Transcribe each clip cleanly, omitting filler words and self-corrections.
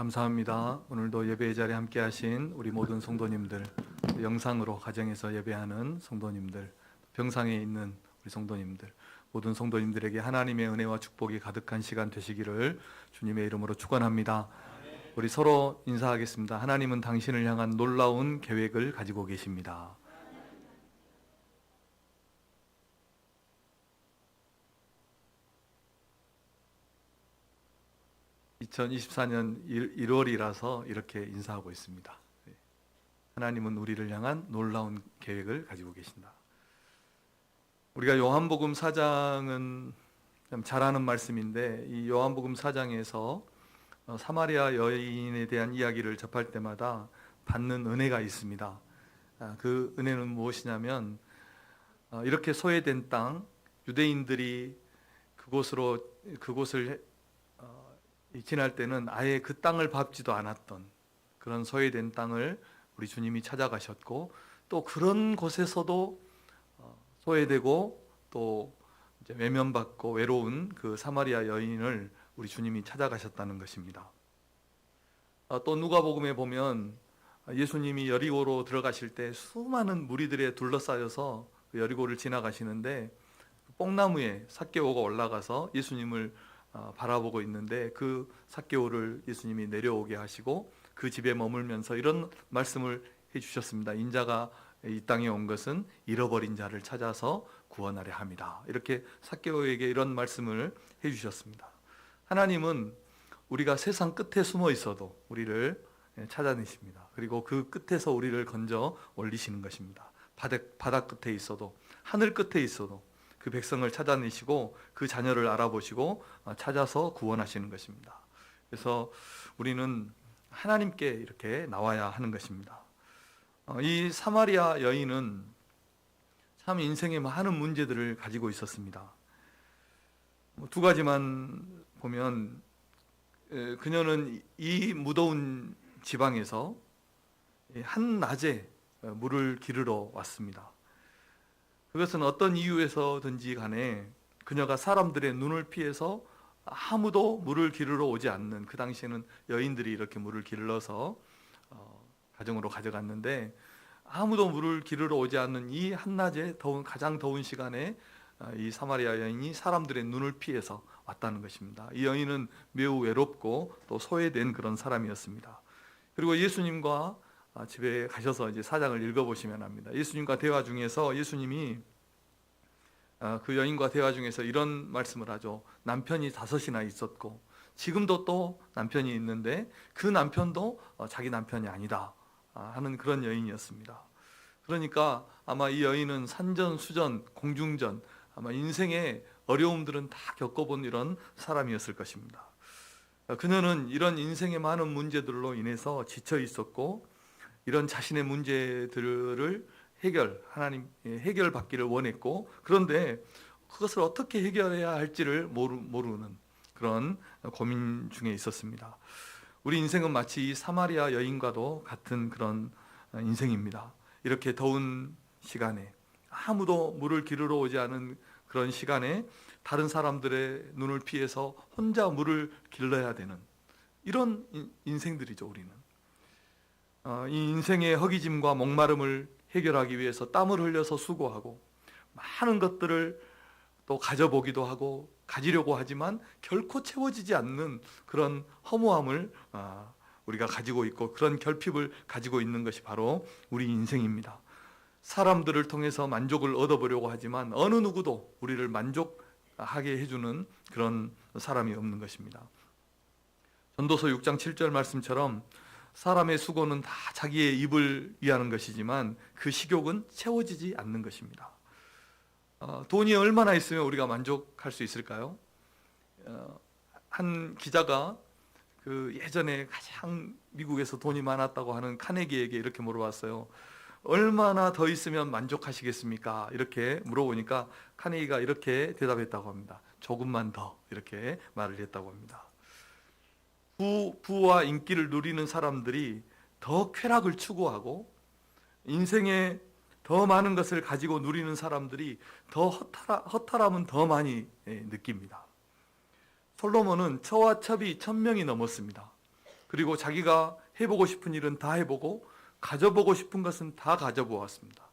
감사합니다. 오늘도 예배의 자리에 함께 하신 우리 모든 성도님들, 영상으로 가정에서 예배하는 성도님들, 병상에 있는 우리 성도님들, 모든 성도님들에게 하나님의 은혜와 축복이 가득한 시간 되시기를 주님의 이름으로 축원합니다. 우리 서로 인사하겠습니다. 하나님은 당신을 향한 놀라운 계획을 가지고 계십니다. 2024년 1월이라서 이렇게 인사하고 있습니다. 하나님은 우리를 향한 놀라운 계획을 가지고 계신다. 우리가 요한복음 4장은 참 잘 아는 말씀인데, 이 요한복음 4장에서 사마리아 여인에 대한 이야기를 접할 때마다 받는 은혜가 있습니다. 그 은혜는 무엇이냐면, 이렇게 소외된 땅, 유대인들이 그곳을 지날 때는 아예 그 땅을 밟지도 않았던 그런 소외된 땅을 우리 주님이 찾아가셨고, 또 그런 곳에서도 소외되고 또 이제 외면받고 외로운 그 사마리아 여인을 우리 주님이 찾아가셨다는 것입니다. 또 누가복음에 보면 예수님이 여리고로 들어가실 때 수많은 무리들에 둘러싸여서 그 여리고를 지나가시는데, 뽕나무에 삭개오가 올라가서 예수님을 바라보고 있는데, 그 삭개오를 예수님이 내려오게 하시고 그 집에 머물면서 이런 말씀을 해주셨습니다. 인자가 이 땅에 온 것은 잃어버린 자를 찾아서 구원하려 함이다. 이렇게 삭개오에게 이런 말씀을 해주셨습니다. 하나님은 우리가 세상 끝에 숨어 있어도 우리를 찾아내십니다. 그리고 그 끝에서 우리를 건져 올리시는 것입니다. 바다 끝에 있어도, 하늘 끝에 있어도 그 백성을 찾아내시고 그 자녀를 알아보시고 찾아서 구원하시는 것입니다. 그래서 우리는 하나님께 이렇게 나와야 하는 것입니다. 이 사마리아 여인은 참 인생에 많은 문제들을 가지고 있었습니다. 두 가지만 보면, 그녀는 이 무더운 지방에서 한낮에 물을 기르러 왔습니다. 그것은 어떤 이유에서든지 간에 그녀가 사람들의 눈을 피해서 아무도 물을 기르러 오지 않는, 그 당시에는 여인들이 이렇게 물을 길러서 가정으로 가져갔는데, 아무도 물을 기르러 오지 않는 이 한낮에 가장 더운 시간에 이 사마리아 여인이 사람들의 눈을 피해서 왔다는 것입니다. 이 여인은 매우 외롭고 또 소외된 그런 사람이었습니다. 그리고 예수님과 집에 가셔서 이제 사장을 읽어보시면 합니다. 예수님과 대화 중에서 예수님이 그 여인과 대화 중에서 이런 말씀을 하죠. 남편이 5이나 있었고 지금도 또 남편이 있는데 그 남편도 자기 남편이 아니다 하는 그런 여인이었습니다. 그러니까 아마 이 여인은 산전, 수전, 공중전, 아마 인생의 어려움들은 다 겪어본 이런 사람이었을 것입니다. 그녀는 이런 인생의 많은 문제들로 인해서 지쳐 있었고, 이런 자신의 문제들을 하나님 해결받기를 원했고, 그런데 그것을 어떻게 해결해야 할지를 모르는 그런 고민 중에 있었습니다. 우리 인생은 마치 이 사마리아 여인과도 같은 그런 인생입니다. 이렇게 더운 시간에, 아무도 물을 기르러 오지 않은 그런 시간에 다른 사람들의 눈을 피해서 혼자 물을 길러야 되는 이런 인생들이죠. 우리는 이 인생의 허기짐과 목마름을 해결하기 위해서 땀을 흘려서 수고하고 많은 것들을 또 가져보기도 하고 가지려고 하지만 결코 채워지지 않는 그런 허무함을 우리가 가지고 있고, 그런 결핍을 가지고 있는 것이 바로 우리 인생입니다. 사람들을 통해서 만족을 얻어보려고 하지만 어느 누구도 우리를 만족하게 해주는 그런 사람이 없는 것입니다. 전도서 6장 7절 말씀처럼 사람의 수고는 다 자기의 입을 위하는 것이지만 그 식욕은 채워지지 않는 것입니다. 돈이 얼마나 있으면 우리가 만족할 수 있을까요? 한 기자가 그 예전에 가장 미국에서 돈이 많았다고 하는 카네기에게 이렇게 물어봤어요. 얼마나 더 있으면 만족하시겠습니까? 이렇게 물어보니까 카네기가 이렇게 대답했다고 합니다. 조금만 더, 이렇게 말을 했다고 합니다. 부와 인기를 누리는 사람들이 더 쾌락을 추구하고, 인생에 더 많은 것을 가지고 누리는 사람들이 더 허탈함은 더 많이 느낍니다. 솔로몬은 처와 첩이 1000명이 넘었습니다. 그리고 자기가 해보고 싶은 일은 다 해보고 가져보고 싶은 것은 다 가져보았습니다.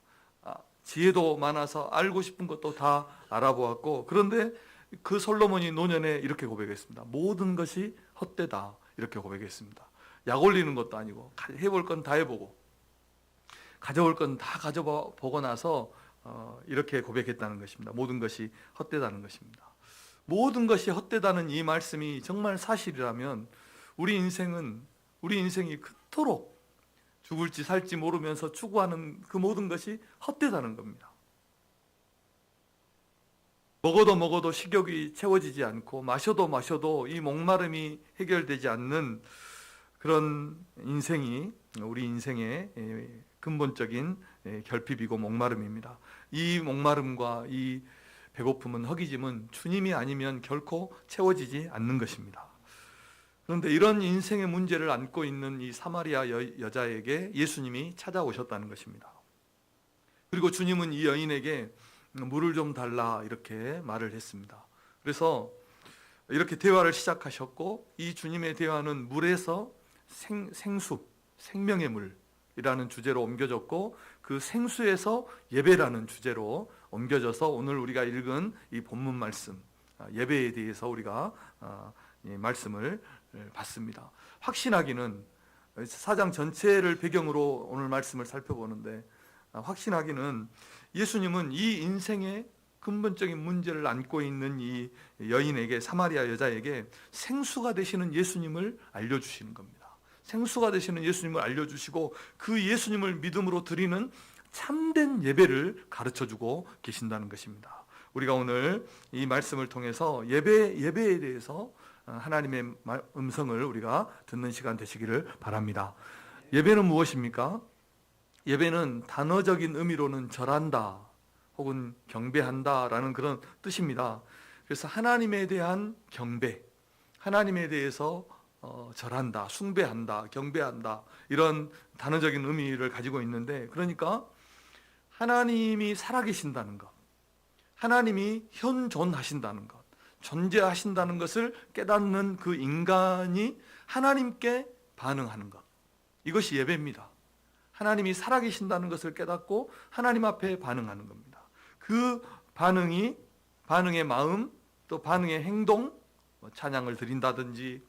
지혜도 많아서 알고 싶은 것도 다 알아보았고, 그런데 그 솔로몬이 노년에 이렇게 고백했습니다. 모든 것이 헛되다, 이렇게 고백했습니다. 약 올리는 것도 아니고 해볼 건 다 해보고 가져올 건 다 가져보고 나서 이렇게 고백했다는 것입니다. 모든 것이 헛되다는 것입니다. 모든 것이 헛되다는 이 말씀이 정말 사실이라면 우리 인생이 그토록 죽을지 살지 모르면서 추구하는 그 모든 것이 헛되다는 겁니다. 먹어도 식욕이 채워지지 않고 마셔도 이 목마름이 해결되지 않는 그런 인생이 우리 인생의 근본적인 결핍이고 목마름입니다. 이 목마름과 이 배고픔은, 허기짐은 주님이 아니면 결코 채워지지 않는 것입니다. 그런데 이런 인생의 문제를 안고 있는 이 사마리아 여자에게 예수님이 찾아오셨다는 것입니다. 그리고 주님은 이 여인에게 물을 좀 달라, 이렇게 말을 했습니다. 그래서 이렇게 대화를 시작하셨고, 이 주님의 대화는 물에서 생수, 생명의 물이라는 주제로 옮겨졌고, 그 생수에서 예배라는 주제로 옮겨져서 오늘 우리가 읽은 이 본문 말씀, 예배에 대해서 우리가 말씀을 받습니다. 확신하기는, 4장 전체를 배경으로 오늘 말씀을 살펴보는데, 확신하기는 예수님은 이 인생의 근본적인 문제를 안고 있는 이 여인에게, 사마리아 여자에게 생수가 되시는 예수님을 알려주시는 겁니다. 생수가 되시는 예수님을 알려주시고 그 예수님을 믿음으로 드리는 참된 예배를 가르쳐주고 계신다는 것입니다. 우리가 오늘 이 말씀을 통해서 예배에 대해서 하나님의 음성을 우리가 듣는 시간 되시기를 바랍니다. 예배는 무엇입니까? 예배는 단어적인 의미로는 절한다 혹은 경배한다라는 그런 뜻입니다. 그래서 하나님에 대한 경배, 하나님에 대해서 절한다, 숭배한다, 경배한다, 이런 단어적인 의미를 가지고 있는데, 그러니까 하나님이 살아계신다는 것, 하나님이 현존하신다는 것, 존재하신다는 것을 깨닫는 그 인간이 하나님께 반응하는 것, 이것이 예배입니다. 하나님이 살아계신다는 것을 깨닫고 하나님 앞에 반응하는 겁니다. 그 반응의 마음, 또 반응의 행동, 찬양을 드린다든지,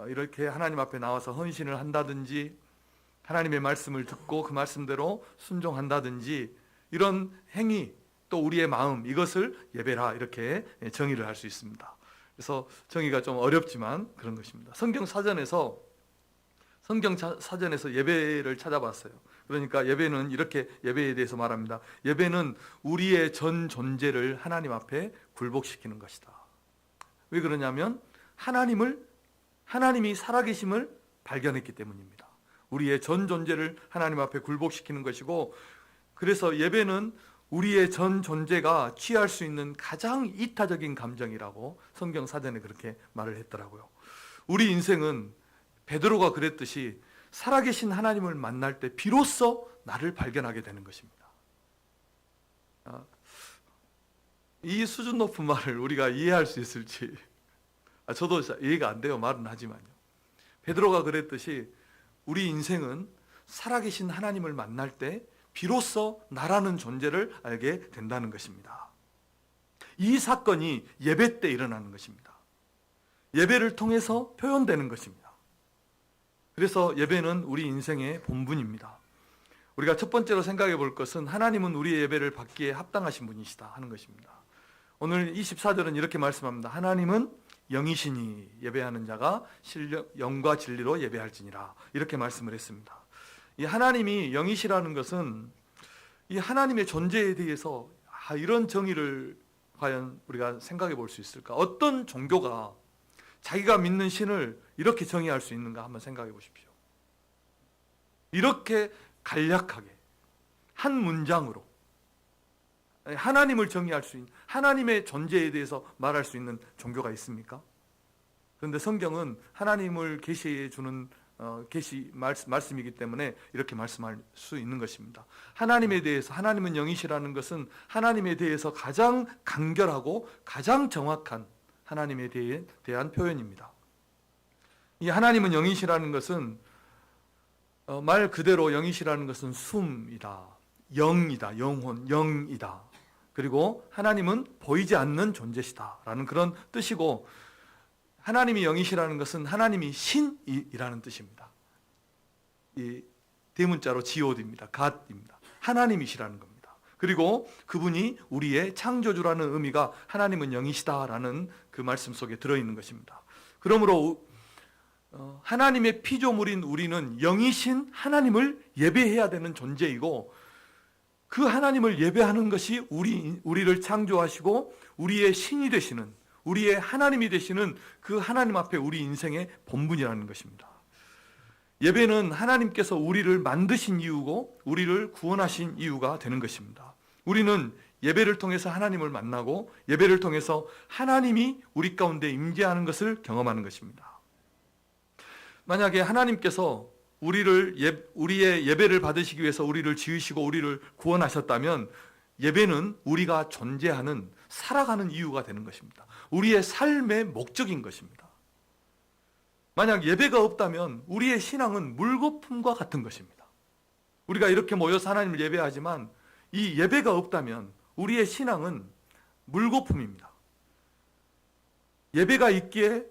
이렇게 하나님 앞에 나와서 헌신을 한다든지, 하나님의 말씀을 듣고 그 말씀대로 순종한다든지, 이런 행위, 또 우리의 마음, 이것을 예배라, 이렇게 정의를 할 수 있습니다. 그래서 정의가 좀 어렵지만 그런 것입니다. 성경 사전에서 예배를 찾아봤어요. 그러니까 예배는 이렇게 예배에 대해서 말합니다. 예배는 우리의 전 존재를 하나님 앞에 굴복시키는 것이다. 왜 그러냐면 하나님이 살아계심을 발견했기 때문입니다. 우리의 전 존재를 하나님 앞에 굴복시키는 것이고, 그래서 예배는 우리의 전 존재가 취할 수 있는 가장 이타적인 감정이라고 성경 사전에 그렇게 말을 했더라고요. 우리 인생은 베드로가 그랬듯이 살아계신 하나님을 만날 때 비로소 나를 발견하게 되는 것입니다. 이 수준 높은 말을 우리가 이해할 수 있을지 저도 이해가 안 돼요. 말은 하지만요. 베드로가 그랬듯이 우리 인생은 살아계신 하나님을 만날 때 비로소 나라는 존재를 알게 된다는 것입니다. 이 사건이 예배 때 일어나는 것입니다. 예배를 통해서 표현되는 것입니다. 그래서 예배는 우리 인생의 본분입니다. 우리가 첫 번째로 생각해 볼 것은 하나님은 우리의 예배를 받기에 합당하신 분이시다 하는 것입니다. 오늘 24절은 이렇게 말씀합니다. 하나님은 영이시니 예배하는 자가 영과 진리로 예배할지니라, 이렇게 말씀을 했습니다. 이 하나님이 영이시라는 것은 이 하나님의 존재에 대해서 이런 정의를 과연 우리가 생각해 볼 수 있을까? 어떤 종교가 자기가 믿는 신을 이렇게 정의할 수 있는가 한번 생각해 보십시오. 이렇게 간략하게 한 문장으로 하나님을 정의할 수 있는, 하나님의 존재에 대해서 말할 수 있는 종교가 있습니까? 그런데 성경은 하나님을 계시해 주는 말씀이기 때문에 이렇게 말씀할 수 있는 것입니다. 하나님에 대해서, 하나님은 영이시라는 것은 하나님에 대해서 가장 간결하고 가장 정확한 하나님에 대한 표현입니다. 이 하나님은 영이시라는 것은 말 그대로 영이시라는 것은 숨이다, 영이다, 영혼, 영이다. 그리고 하나님은 보이지 않는 존재시다라는 그런 뜻이고, 하나님이 영이시라는 것은 하나님이 신이라는 뜻입니다. 이 대문자로 지오드입니다. 갓입니다. 하나님이시라는 겁니다. 그리고 그분이 우리의 창조주라는 의미가 하나님은 영이시다라는 그 말씀 속에 들어있는 것입니다. 그러므로 하나님의 피조물인 우리는 영이신 하나님을 예배해야 되는 존재이고, 그 하나님을 예배하는 것이 우리를 창조하시고 우리의 신이 되시는, 우리의 하나님이 되시는 그 하나님 앞에 우리 인생의 본분이라는 것입니다. 예배는 하나님께서 우리를 만드신 이유고 우리를 구원하신 이유가 되는 것입니다. 우리는 예배를 통해서 하나님을 만나고 예배를 통해서 하나님이 우리 가운데 임재하는 것을 경험하는 것입니다. 만약에 하나님께서 우리의 예배를 받으시기 위해서 우리를 지으시고 우리를 구원하셨다면, 예배는 우리가 존재하는, 살아가는 이유가 되는 것입니다. 우리의 삶의 목적인 것입니다. 만약 예배가 없다면 우리의 신앙은 물거품과 같은 것입니다. 우리가 이렇게 모여서 하나님을 예배하지만 이 예배가 없다면 우리의 신앙은 물거품입니다. 예배가 있기에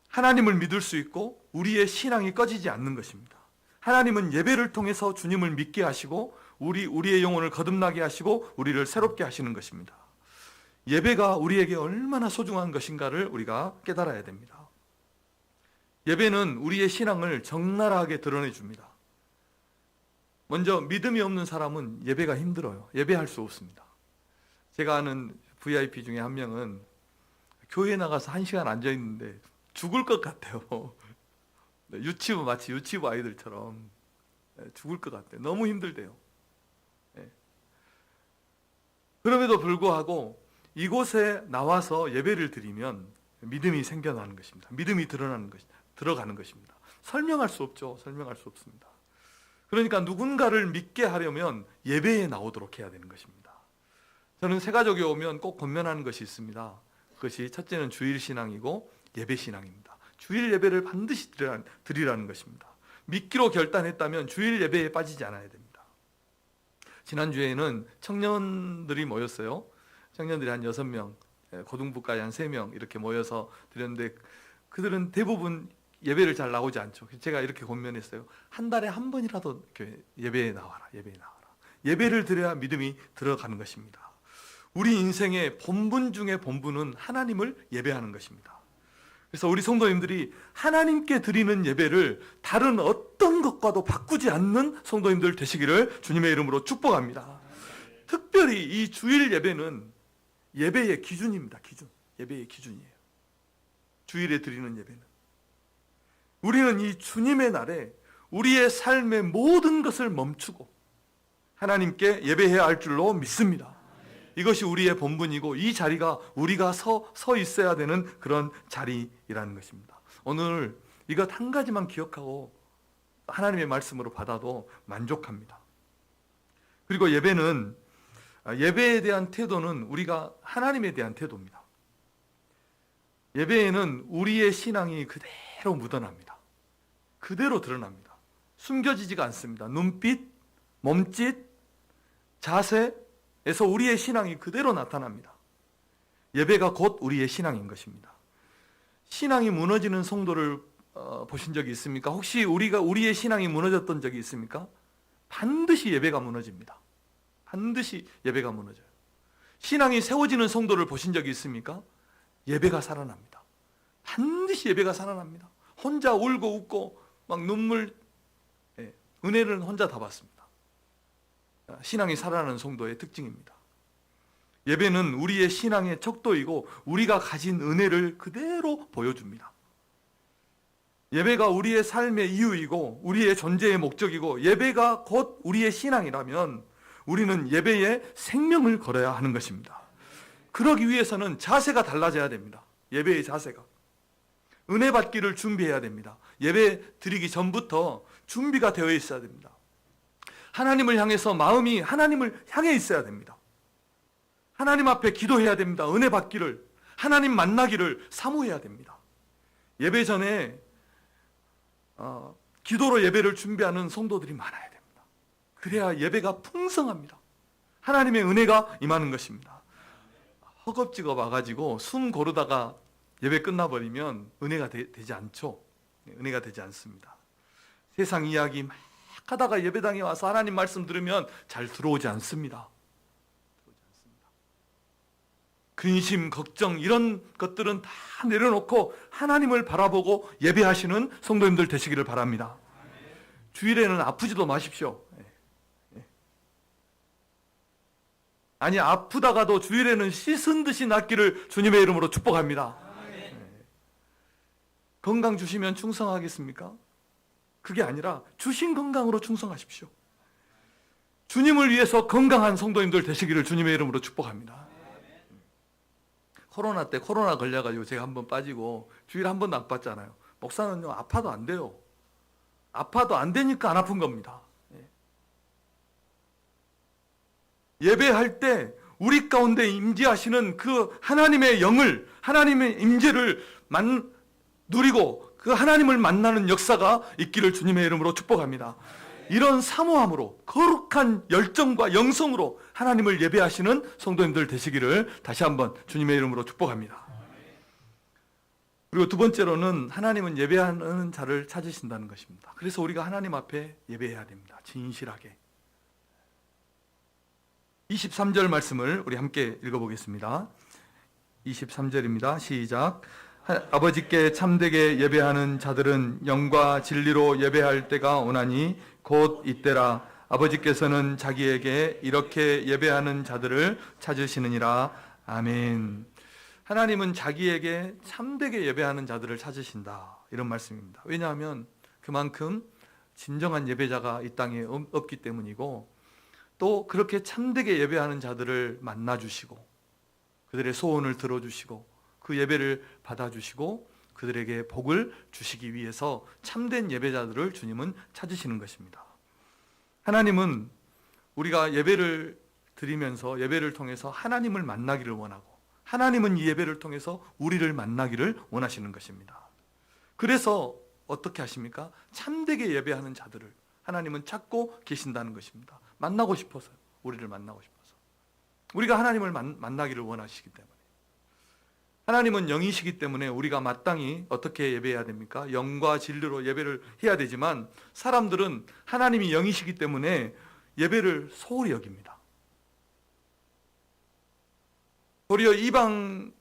하나님을 믿을 수 있고 우리의 신앙이 꺼지지 않는 것입니다. 하나님은 예배를 통해서 주님을 믿게 하시고 우리의 영혼을 거듭나게 하시고 우리를 새롭게 하시는 것입니다. 예배가 우리에게 얼마나 소중한 것인가를 우리가 깨달아야 됩니다. 예배는 우리의 신앙을 적나라하게 드러내줍니다. 먼저 믿음이 없는 사람은 예배가 힘들어요. 예배할 수 없습니다. 제가 아는 VIP 중에 한 명은 교회에 나가서 1시간 앉아있는데 죽을 것 같아요. 유치부, 마치 유치부 아이들처럼 죽을 것 같아요. 너무 힘들대요. 그럼에도 불구하고 이곳에 나와서 예배를 드리면 믿음이 생겨나는 것입니다. 믿음이 들어가는 것입니다. 설명할 수 없죠. 설명할 수 없습니다. 그러니까 누군가를 믿게 하려면 예배에 나오도록 해야 되는 것입니다. 저는 새가족에 오면 꼭 권면하는 것이 있습니다. 그것이 첫째는 주일신앙이고 예배신앙입니다. 주일 예배를 반드시 드리라는 것입니다. 믿기로 결단했다면 주일 예배에 빠지지 않아야 됩니다. 지난주에는 청년들이 모였어요. 청년들이 한 6명, 고등부까지 한 3명 이렇게 모여서 드렸는데, 그들은 대부분 예배를 잘 나오지 않죠. 제가 이렇게 권면했어요. 한 달에 한 번이라도 예배에 나와라. 예배에 나와라. 예배를 드려야 믿음이 들어가는 것입니다. 우리 인생의 본분 중에 본분은 하나님을 예배하는 것입니다. 그래서 우리 성도님들이 하나님께 드리는 예배를 다른 어떤 것과도 바꾸지 않는 성도님들 되시기를 주님의 이름으로 축복합니다. 특별히 이 주일 예배는 예배의 기준입니다. 기준. 예배의 기준이에요. 주일에 드리는 예배는. 우리는 이 주님의 날에 우리의 삶의 모든 것을 멈추고 하나님께 예배해야 할 줄로 믿습니다. 이것이 우리의 본분이고 이 자리가 우리가 서 있어야 되는 그런 자리라는 것입니다. 오늘 이것 한 가지만 기억하고 하나님의 말씀으로 받아도 만족합니다. 그리고 예배에 대한 태도는 우리가 하나님에 대한 태도입니다. 예배에는 우리의 신앙이 그대로 묻어납니다. 그대로 드러납니다. 숨겨지지가 않습니다. 눈빛, 몸짓, 자세에서 우리의 신앙이 그대로 나타납니다. 예배가 곧 우리의 신앙인 것입니다. 신앙이 무너지는 성도를 보신 적이 있습니까? 혹시 우리의 신앙이 무너졌던 적이 있습니까? 반드시 예배가 무너집니다. 반드시 예배가 무너져요. 신앙이 세워지는 성도를 보신 적이 있습니까? 예배가 살아납니다. 반드시 예배가 살아납니다. 혼자 울고 웃고 막 눈물, 은혜는 혼자 다 받습니다. 신앙이 살아나는 성도의 특징입니다. 예배는 우리의 신앙의 척도이고 우리가 가진 은혜를 그대로 보여줍니다. 예배가 우리의 삶의 이유이고 우리의 존재의 목적이고 예배가 곧 우리의 신앙이라면 우리는 예배에 생명을 걸어야 하는 것입니다. 그러기 위해서는 자세가 달라져야 됩니다. 예배의 자세가. 은혜 받기를 준비해야 됩니다. 예배 드리기 전부터 준비가 되어 있어야 됩니다. 하나님을 향해서 마음이 하나님을 향해 있어야 됩니다. 하나님 앞에 기도해야 됩니다. 은혜 받기를, 하나님 만나기를 사모해야 됩니다. 예배 전에 기도로 예배를 준비하는 성도들이 많아야 됩니다. 그래야 예배가 풍성합니다. 하나님의 은혜가 임하는 것입니다. 허겁지겁 와가지고 숨 고르다가 예배 끝나버리면 은혜가 되지 않죠. 은혜가 되지 않습니다. 세상 이야기 막 하다가 예배당에 와서 하나님 말씀 들으면 잘 들어오지 않습니다. 근심, 걱정 이런 것들은 다 내려놓고 하나님을 바라보고 예배하시는 성도님들 되시기를 바랍니다. 주일에는 아프지도 마십시오. 아니, 아프다가도 주일에는 씻은 듯이 낫기를 주님의 이름으로 축복합니다. 건강 주시면 충성하겠습니까? 그게 아니라 주신 건강으로 충성하십시오. 주님을 위해서 건강한 성도님들 되시기를 주님의 이름으로 축복합니다. 코로나 때 코로나 걸려가지고 제가 한번 빠지고 주일 한 번도 안 빠졌잖아요. 목사는요, 아파도 안 돼요. 아파도 안 되니까 안 아픈 겁니다. 예배할 때 우리 가운데 임재하시는 그 하나님의 영을, 하나님의 임재를 누리고 그 하나님을 만나는 역사가 있기를 주님의 이름으로 축복합니다. 이런 사모함으로 거룩한 열정과 영성으로 하나님을 예배하시는 성도님들 되시기를 다시 한번 주님의 이름으로 축복합니다. 그리고 두 번째로는 하나님은 예배하는 자를 찾으신다는 것입니다. 그래서 우리가 하나님 앞에 예배해야 됩니다. 진실하게. 23절 말씀을 우리 함께 읽어보겠습니다. 23절입니다. 시작. 아버지께 참되게 예배하는 자들은 영과 진리로 예배할 때가 오나니 곧 이때라. 아버지께서는 자기에게 이렇게 예배하는 자들을 찾으시느니라. 아멘. 하나님은 자기에게 참되게 예배하는 자들을 찾으신다, 이런 말씀입니다. 왜냐하면 그만큼 진정한 예배자가 이 땅에 없기 때문이고, 또 그렇게 참되게 예배하는 자들을 만나주시고 그들의 소원을 들어주시고 그 예배를 받아주시고 그들에게 복을 주시기 위해서 참된 예배자들을 주님은 찾으시는 것입니다. 하나님은 우리가 예배를 드리면서 예배를 통해서 하나님을 만나기를 원하고, 하나님은 이 예배를 통해서 우리를 만나기를 원하시는 것입니다. 그래서 어떻게 하십니까? 참되게 예배하는 자들을 하나님은 찾고 계신다는 것입니다. 만나고 싶어서요. 우리를 만나고 싶어서. 우리가 하나님을 만나기를 원하시기 때문에. 하나님은 영이시기 때문에 우리가 마땅히 어떻게 예배해야 됩니까? 영과 진리로 예배를 해야 되지만, 사람들은 하나님이 영이시기 때문에 예배를 소홀히 여깁니다. 도리어 이방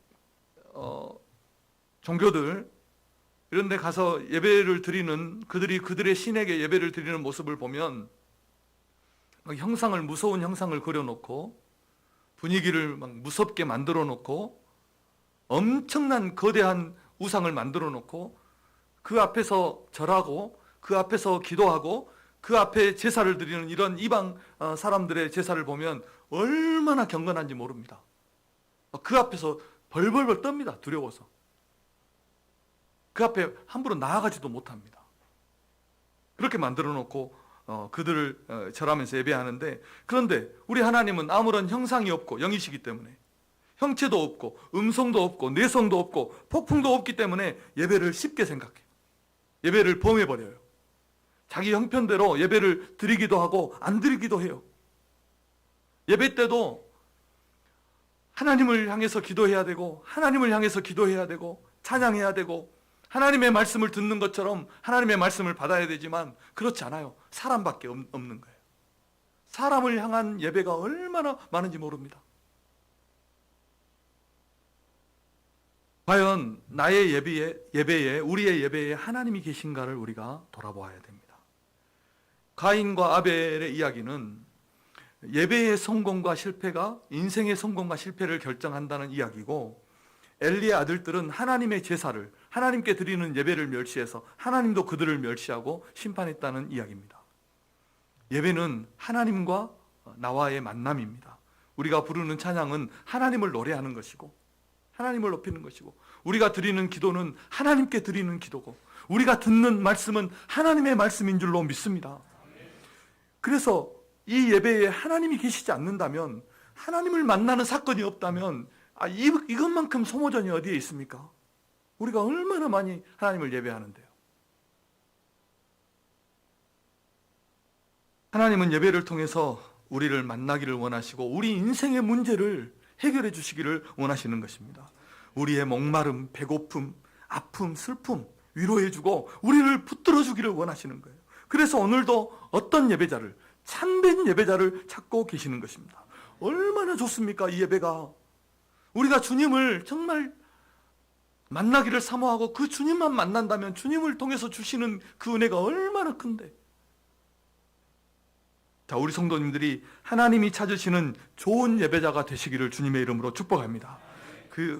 종교들 이런 데 가서 예배를 드리는 그들의 신에게 예배를 드리는 모습을 보면 형상을, 무서운 형상을 그려놓고 분위기를 막 무섭게 만들어 놓고 엄청난 거대한 우상을 만들어 놓고 그 앞에서 절하고 그 앞에서 기도하고 그 앞에 제사를 드리는 이런 이방 사람들의 제사를 보면 얼마나 경건한지 모릅니다. 그 앞에서 벌벌벌 떱니다. 두려워서. 그 앞에 함부로 나아가지도 못합니다. 그렇게 만들어 놓고 그들을 절하면서 예배하는데, 그런데 우리 하나님은 아무런 형상이 없고 영이시기 때문에, 형체도 없고 음성도 없고 내성도 없고 폭풍도 없기 때문에 예배를 쉽게 생각해요. 예배를 범해버려요. 자기 형편대로 예배를 드리기도 하고 안 드리기도 해요. 예배 때도 하나님을 향해서 기도해야 되고, 하나님을 향해서 기도해야 되고, 찬양해야 되고, 하나님의 말씀을 듣는 것처럼 하나님의 말씀을 받아야 되지만 그렇지 않아요. 사람밖에 없는 거예요. 사람을 향한 예배가 얼마나 많은지 모릅니다. 과연 나의 예배에, 우리의 예배에 하나님이 계신가를 우리가 돌아보아야 됩니다. 가인과 아벨의 이야기는 예배의 성공과 실패가 인생의 성공과 실패를 결정한다는 이야기고, 엘리의 아들들은 하나님의 제사를, 하나님께 드리는 예배를 멸시해서 하나님도 그들을 멸시하고 심판했다는 이야기입니다. 예배는 하나님과 나와의 만남입니다. 우리가 부르는 찬양은 하나님을 노래하는 것이고 하나님을 높이는 것이고, 우리가 드리는 기도는 하나님께 드리는 기도고, 우리가 듣는 말씀은 하나님의 말씀인 줄로 믿습니다. 그래서 이 예배에 하나님이 계시지 않는다면, 하나님을 만나는 사건이 없다면 이것만큼 소모전이 어디에 있습니까? 우리가 얼마나 많이 하나님을 예배하는데요. 하나님은 예배를 통해서 우리를 만나기를 원하시고 우리 인생의 문제를 해결해 주시기를 원하시는 것입니다. 우리의 목마름, 배고픔, 아픔, 슬픔 위로해 주고 우리를 붙들어 주기를 원하시는 거예요. 그래서 오늘도 어떤 예배자를, 참된 예배자를 찾고 계시는 것입니다. 얼마나 좋습니까, 이 예배가. 우리가 주님을 정말 만나기를 사모하고 그 주님만 만난다면 주님을 통해서 주시는 그 은혜가 얼마나 큰데. 자, 우리 성도님들이 하나님이 찾으시는 좋은 예배자가 되시기를 주님의 이름으로 축복합니다.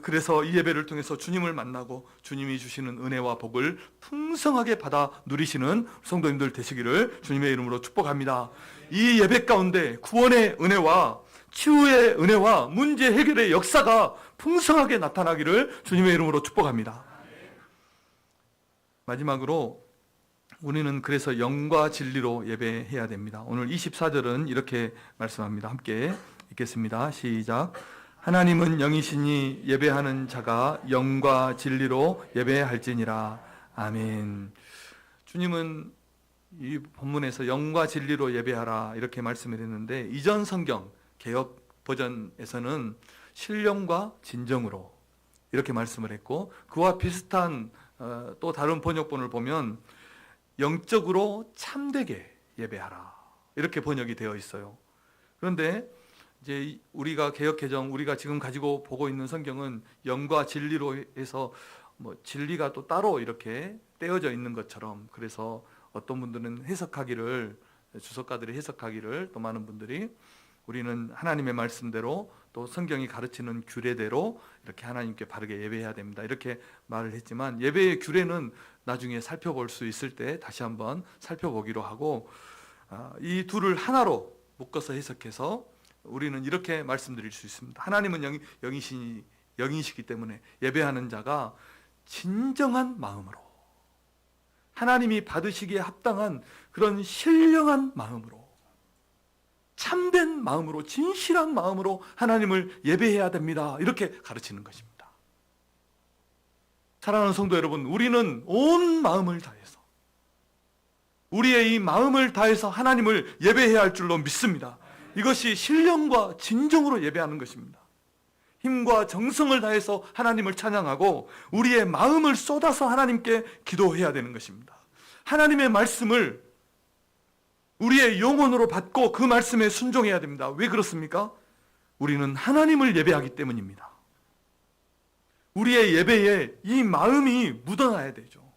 그래서 이 예배를 통해서 주님을 만나고 주님이 주시는 은혜와 복을 풍성하게 받아 누리시는 성도님들 되시기를 주님의 이름으로 축복합니다. 이 예배 가운데 구원의 은혜와 치유의 은혜와 문제 해결의 역사가 풍성하게 나타나기를 주님의 이름으로 축복합니다. 마지막으로 우리는 그래서 영과 진리로 예배해야 됩니다. 오늘 24절은 이렇게 말씀합니다. 함께 읽겠습니다. 시작. 하나님은 영이시니 예배하는 자가 영과 진리로 예배할지니라. 아멘. 주님은 이 본문에서 영과 진리로 예배하라 이렇게 말씀을 했는데, 이전 성경 개역 버전에서는 신령과 진정으로 이렇게 말씀을 했고, 그와 비슷한 또 다른 번역본을 보면 영적으로 참되게 예배하라 이렇게 번역이 되어 있어요. 그런데 이제 우리가 개역 개정, 우리가 지금 가지고 보고 있는 성경은 영과 진리로 해서 진리가 또 따로 이렇게 떼어져 있는 것처럼, 그래서 어떤 분들은 해석하기를, 주석가들이 해석하기를, 또 많은 분들이 우리는 하나님의 말씀대로 또 성경이 가르치는 규례대로 이렇게 하나님께 바르게 예배해야 됩니다 이렇게 말을 했지만, 예배의 규례는 나중에 살펴볼 수 있을 때 다시 한번 살펴보기로 하고, 이 둘을 하나로 묶어서 해석해서 우리는 이렇게 말씀드릴 수 있습니다. 하나님은 영이시기 때문에 예배하는 자가 진정한 마음으로, 하나님이 받으시기에 합당한 그런 신령한 마음으로, 참된 마음으로, 진실한 마음으로 하나님을 예배해야 됩니다 이렇게 가르치는 것입니다. 사랑하는 성도 여러분, 우리는 온 마음을 다해서, 우리의 이 마음을 다해서 하나님을 예배해야 할 줄로 믿습니다. 이것이 신령과 진정으로 예배하는 것입니다. 힘과 정성을 다해서 하나님을 찬양하고 우리의 마음을 쏟아서 하나님께 기도해야 되는 것입니다. 하나님의 말씀을 우리의 영혼으로 받고 그 말씀에 순종해야 됩니다. 왜 그렇습니까? 우리는 하나님을 예배하기 때문입니다. 우리의 예배에 이 마음이 묻어나야 되죠.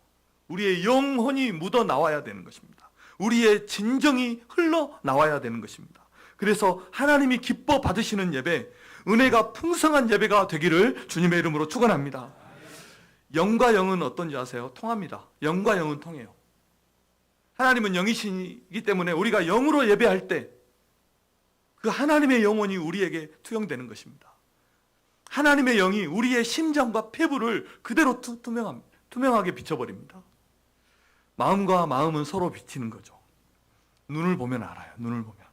우리의 영혼이 묻어나와야 되는 것입니다. 우리의 진정이 흘러나와야 되는 것입니다. 그래서 하나님이 기뻐 받으시는 예배, 은혜가 풍성한 예배가 되기를 주님의 이름으로 축원합니다. 영과 영은 어떤지 아세요? 통합니다. 영과 영은 통해요. 하나님은 영이시기 때문에 우리가 영으로 예배할 때 그 하나님의 영혼이 우리에게 투영되는 것입니다. 하나님의 영이 우리의 심장과 폐부를 그대로 투명하게 비춰버립니다. 마음과 마음은 서로 비치는 거죠. 눈을 보면 알아요. 눈을 보면.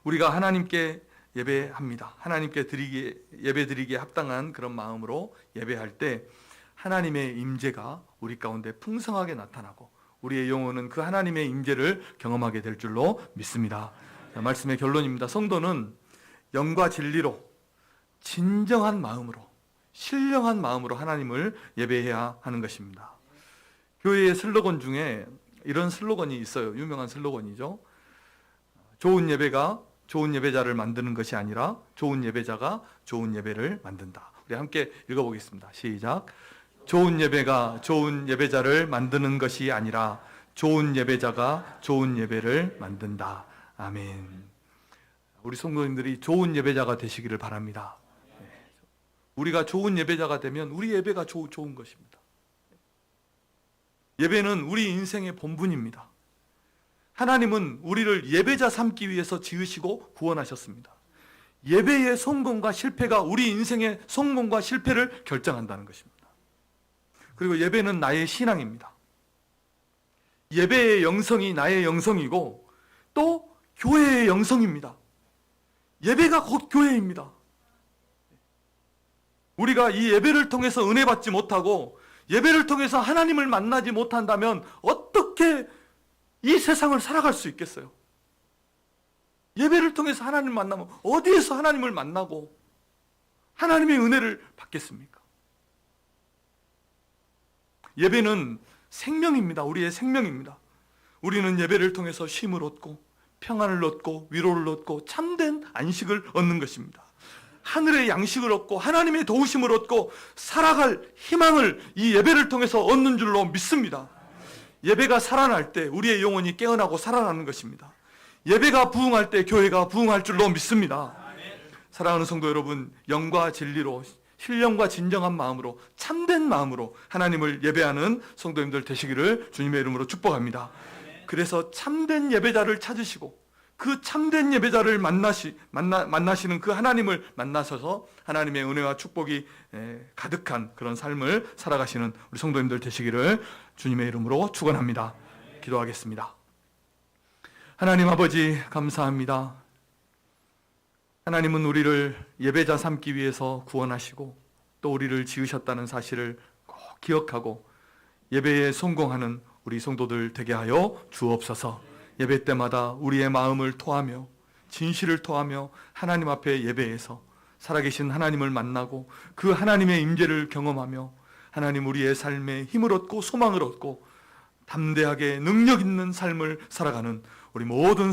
우리가 하나님께 예배합니다. 하나님께 예배드리기에 합당한 그런 마음으로 예배할 때 하나님의 임재가 우리 가운데 풍성하게 나타나고 우리의 영혼은 그 하나님의 임재를 경험하게 될 줄로 믿습니다. 자, 말씀의 결론입니다. 성도는 영과 진리로, 진정한 마음으로, 신령한 마음으로 하나님을 예배해야 하는 것입니다. 교회의 슬로건 중에 이런 슬로건이 있어요. 유명한 슬로건이죠. 좋은 예배가 좋은 예배자를 만드는 것이 아니라 좋은 예배자가 좋은 예배를 만든다. 우리 함께 읽어보겠습니다. 시작. 좋은 예배가 좋은 예배자를 만드는 것이 아니라 좋은 예배자가 좋은 예배를 만든다. 아멘. 우리 성도님들이 좋은 예배자가 되시기를 바랍니다. 우리가 좋은 예배자가 되면 우리 예배가 좋은 것입니다. 예배는 우리 인생의 본분입니다. 하나님은 우리를 예배자 삼기 위해서 지으시고 구원하셨습니다. 예배의 성공과 실패가 우리 인생의 성공과 실패를 결정한다는 것입니다. 그리고 예배는 나의 신앙입니다. 예배의 영성이 나의 영성이고 또 교회의 영성입니다. 예배가 곧 교회입니다. 우리가 이 예배를 통해서 은혜 받지 못하고 예배를 통해서 하나님을 만나지 못한다면 어떻게 이 세상을 살아갈 수 있겠어요? 예배를 통해서 하나님을 만나면 어디에서 하나님을 만나고 하나님의 은혜를 받겠습니까? 예배는 생명입니다. 우리의 생명입니다. 우리는 예배를 통해서 쉼을 얻고 평안을 얻고 위로를 얻고 참된 안식을 얻는 것입니다. 하늘의 양식을 얻고 하나님의 도우심을 얻고 살아갈 희망을 이 예배를 통해서 얻는 줄로 믿습니다. 예배가 살아날 때 우리의 영혼이 깨어나고 살아나는 것입니다. 예배가 부흥할 때 교회가 부흥할 줄로 믿습니다. 사랑하는 성도 여러분, 영과 진리로 신령과 진정한 마음으로 참된 마음으로 하나님을 예배하는 성도님들 되시기를 주님의 이름으로 축복합니다. 그래서 참된 예배자를 찾으시고 그 참된 예배자를 만나시는 그 하나님을 만나셔서 하나님의 은혜와 축복이 가득한 그런 삶을 살아가시는 우리 성도님들 되시기를 주님의 이름으로 축원합니다. 기도하겠습니다. 하나님 아버지 감사합니다. 하나님은 우리를 예배자 삼기 위해서 구원하시고 또 우리를 지으셨다는 사실을 꼭 기억하고 예배에 성공하는 우리 성도들 되게 하여 주옵소서. 예배 때마다 우리의 마음을 토하며 진실을 토하며 하나님 앞에 예배에서 살아계신 하나님을 만나고 그 하나님의 임재를 경험하며 하나님 우리의 삶에 힘을 얻고 소망을 얻고 담대하게 능력 있는 삶을 살아가는 우리 모든